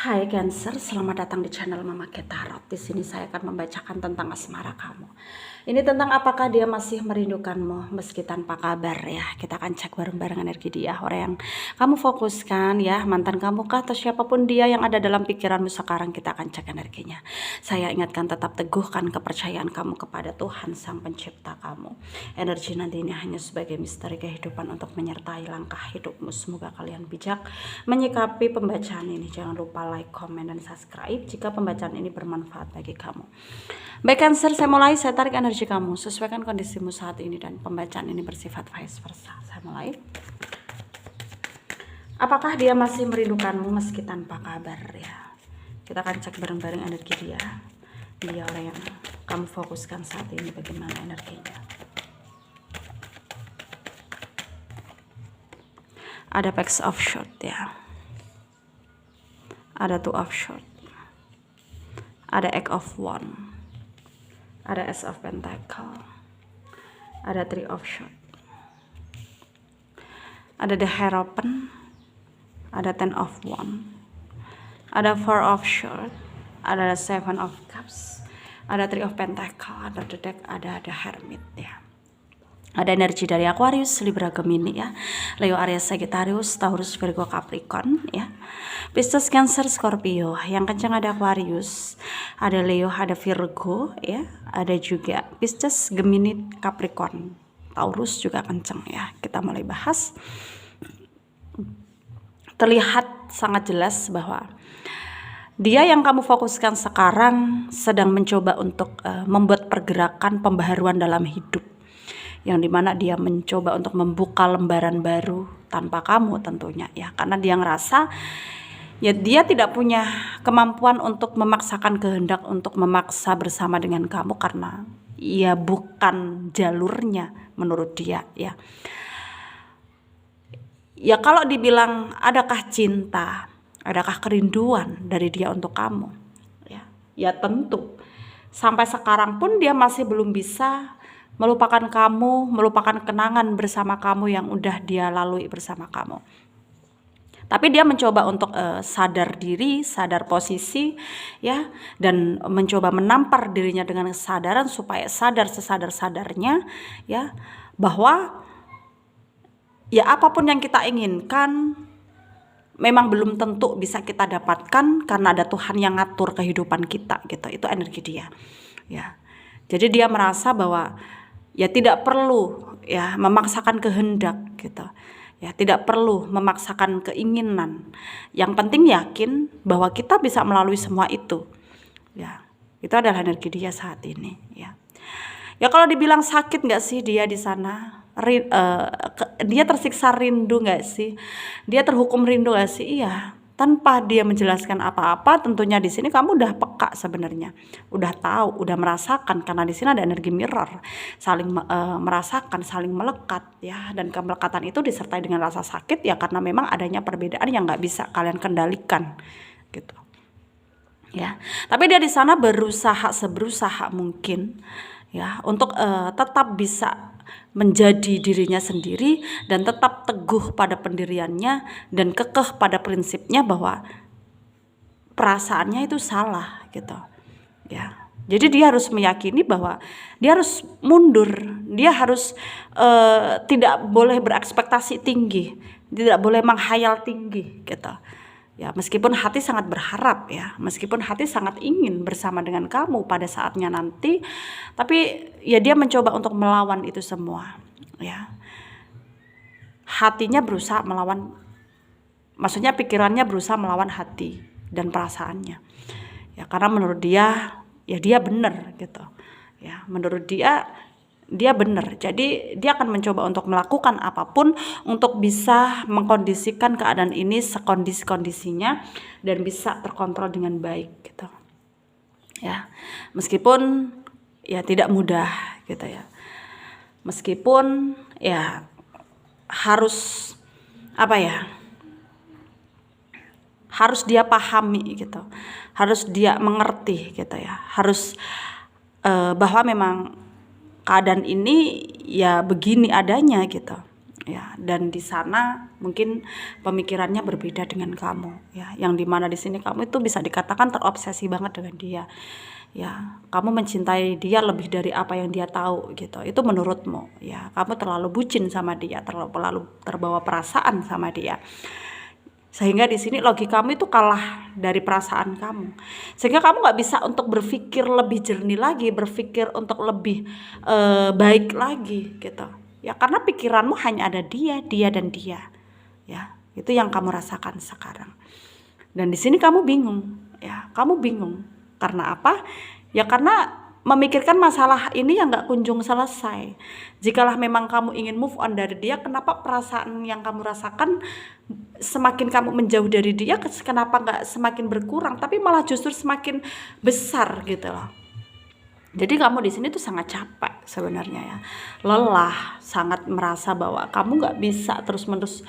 Hai Cancer, selamat datang di channel Mama Tarot. Di sini saya akan membacakan tentang asmara kamu. Ini tentang apakah dia masih merindukanmu meski tanpa kabar ya. Kita akan cek bareng-bareng energi dia, orang yang kamu fokuskan ya, mantan kamu kah atau siapapun dia yang ada dalam pikiranmu sekarang. Kita akan cek energinya. Saya ingatkan, tetap teguhkan kepercayaan kamu kepada Tuhan Sang Pencipta kamu. Energi nanti ini hanya sebagai misteri kehidupan untuk menyertai langkah hidupmu. Semoga kalian bijak menyikapi pembacaan ini. Jangan lupa like, komen, dan subscribe jika pembacaan ini bermanfaat bagi kamu. Baik Cancer, saya mulai. Saya tarik energi kamu, sesuaikan kondisimu saat ini, dan pembacaan ini bersifat vice versa. Saya mulai. Apakah dia masih merindukanmu meski tanpa kabar ya? Kita akan cek bareng-bareng energi dia. Dia orang yang kamu fokuskan saat ini, bagaimana energinya. Ada Page of Swords ya. Ada Two of Swords. Ada Eight of Wands. Ada Ace of Pentacle. Ada Three of Swords. Ada The Hierophant. Ada Ten of Wands. Ada Four of Swords. Ada Seven of Cups. Ada Three of Pentacle. Ada The Deck. Ada The Hermit ya. Ada energi dari Aquarius, Libra, Gemini ya, Leo, Aries, Sagittarius, Taurus, Virgo, Capricorn ya, Pisces, Cancer, Scorpio. Yang kencang ada Aquarius, ada Leo, ada Virgo ya, ada juga Pisces, Gemini, Capricorn, Taurus juga kencang ya. Kita mulai bahas. Terlihat sangat jelas bahwa dia yang kamu fokuskan sekarang sedang mencoba untuk membuat pergerakan pembaharuan dalam hidup, yang dimana dia mencoba untuk membuka lembaran baru tanpa kamu tentunya ya, karena dia ngerasa ya dia tidak punya kemampuan untuk memaksakan kehendak untuk memaksa bersama dengan kamu karena ya bukan jalurnya menurut dia ya. Ya kalau dibilang adakah cinta, adakah kerinduan dari dia untuk kamu ya, ya tentu sampai sekarang pun dia masih belum bisa melupakan kamu, melupakan kenangan bersama kamu yang udah dia lalui bersama kamu. Tapi dia mencoba untuk sadar diri, sadar posisi ya, dan mencoba menampar dirinya dengan kesadaran supaya sadar sesadar-sadarnya ya, bahwa ya apapun yang kita inginkan memang belum tentu bisa kita dapatkan karena ada Tuhan yang ngatur kehidupan kita gitu. Itu energi dia ya. Jadi dia merasa bahwa ya tidak perlu ya memaksakan kehendak gitu ya, tidak perlu memaksakan keinginan. Yang penting yakin bahwa kita bisa melalui semua itu ya. Itu adalah energi dia saat ini ya. Ya kalau dibilang sakit nggak sih dia di sana, dia tersiksa rindu nggak sih, dia terhukum rindu nggak sih? Iya. Tanpa dia menjelaskan apa-apa, tentunya di sini kamu udah peka sebenarnya, udah tahu, udah merasakan, karena di sini ada energi mirror, saling merasakan, saling melekat ya, dan kemelekatan itu disertai dengan rasa sakit ya, karena memang adanya perbedaan yang nggak bisa kalian kendalikan gitu ya. Tapi dia di sana berusaha seberusaha mungkin ya untuk tetap bisa menjadi dirinya sendiri dan tetap teguh pada pendiriannya dan kekeh pada prinsipnya bahwa perasaannya itu salah gitu ya. Jadi dia harus meyakini bahwa dia harus mundur, dia harus tidak boleh berekspektasi tinggi, tidak boleh menghayal tinggi gitu ya. Meskipun hati sangat berharap ya, meskipun hati sangat ingin bersama dengan kamu pada saatnya nanti, tapi ya dia mencoba untuk melawan itu semua ya. Hatinya berusaha melawan, maksudnya pikirannya berusaha melawan hati dan perasaannya ya, karena menurut dia ya dia benar gitu ya, menurut dia benar. Jadi dia akan mencoba untuk melakukan apapun untuk bisa mengkondisikan keadaan ini sekondisi-kondisinya dan bisa terkontrol dengan baik gitu ya. Meskipun ya tidak mudah gitu ya, meskipun ya harus apa ya, harus dia pahami gitu, harus dia mengerti gitu ya, harus bahwa memang keadaan ini ya begini adanya gitu ya. Dan di sana mungkin pemikirannya berbeda dengan kamu, ya, yang dimana di sini kamu itu bisa dikatakan terobsesi banget dengan dia, ya. Kamu mencintai dia lebih dari apa yang dia tahu gitu, itu menurutmu, ya. Kamu terlalu bucin sama dia, terlalu terbawa perasaan sama dia, sehingga di sini logikamu itu kalah dari perasaan kamu, sehingga kamu nggak bisa untuk berpikir lebih jernih lagi, berpikir untuk lebih baik lagi gitu, ya, karena pikiranmu hanya ada dia dan dia, ya. Itu yang kamu rasakan sekarang. Dan di sini kamu bingung, ya, kamu bingung karena apa? Ya karena memikirkan masalah ini yang nggak kunjung selesai. Jikalau memang kamu ingin move on dari dia, kenapa perasaan yang kamu rasakan semakin kamu menjauh dari dia, kenapa nggak semakin berkurang, tapi malah justru semakin besar gitu loh. Jadi kamu di sini tuh sangat capek sebenarnya, ya, lelah, sangat merasa bahwa kamu nggak bisa terus-menerus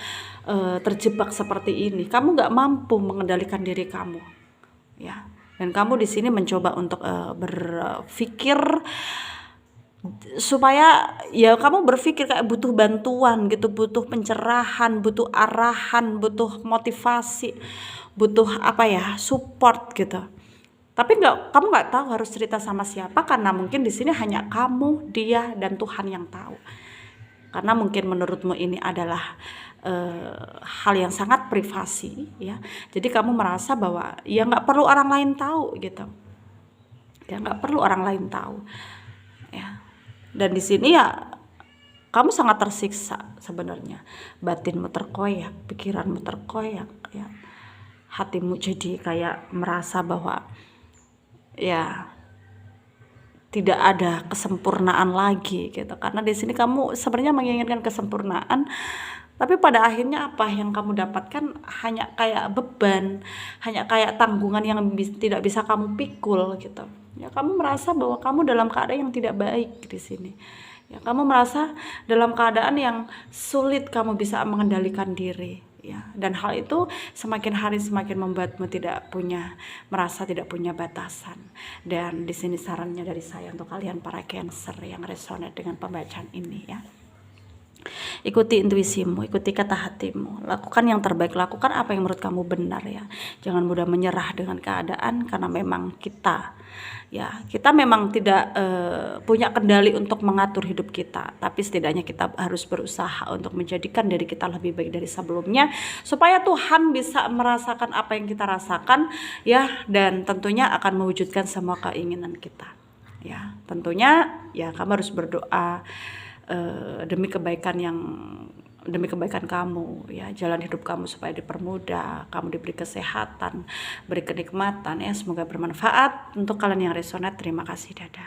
terjebak seperti ini. Kamu nggak mampu mengendalikan diri kamu, ya. Dan kamu di sini mencoba untuk berpikir supaya, ya, kamu berpikir kayak butuh bantuan gitu, butuh pencerahan, butuh arahan, butuh motivasi, butuh apa ya, support gitu. Tapi kamu nggak tahu harus cerita sama siapa, karena mungkin di sini hanya kamu, dia, dan Tuhan yang tahu. Karena mungkin menurutmu ini adalah hal yang sangat privasi, ya. Jadi kamu merasa bahwa ya nggak perlu orang lain tahu gitu, ya, nggak perlu orang lain tahu, ya. Dan di sini ya kamu sangat tersiksa sebenarnya, batinmu terkoyak, pikiranmu terkoyak, ya, hatimu jadi kayak merasa bahwa ya tidak ada kesempurnaan lagi gitu, karena di sini kamu sebenarnya menginginkan kesempurnaan, tapi pada akhirnya apa yang kamu dapatkan hanya kayak beban, hanya kayak tanggungan yang tidak bisa kamu pikul gitu. Ya, kamu merasa bahwa kamu dalam keadaan yang tidak baik di sini. Ya, kamu merasa dalam keadaan yang sulit kamu bisa mengendalikan diri, ya. Dan hal itu semakin hari semakin membuatmu merasa tidak punya batasan. Dan di sini sarannya dari saya untuk kalian para Cancer yang resonate dengan pembacaan ini, ya. Ikuti intuisimu, ikuti kata hatimu, lakukan yang terbaik, lakukan apa yang menurut kamu benar, ya. Jangan mudah menyerah dengan keadaan, karena memang kita memang tidak punya kendali untuk mengatur hidup kita, tapi setidaknya kita harus berusaha untuk menjadikan diri kita lebih baik dari sebelumnya, supaya Tuhan bisa merasakan apa yang kita rasakan, ya, dan tentunya akan mewujudkan semua keinginan kita, ya. Tentunya ya kamu harus berdoa demi kebaikan kamu, ya, jalan hidup kamu supaya dipermudah, kamu diberi kesehatan, beri kenikmatan, ya. Semoga bermanfaat untuk kalian yang resonate. Terima kasih, dadah.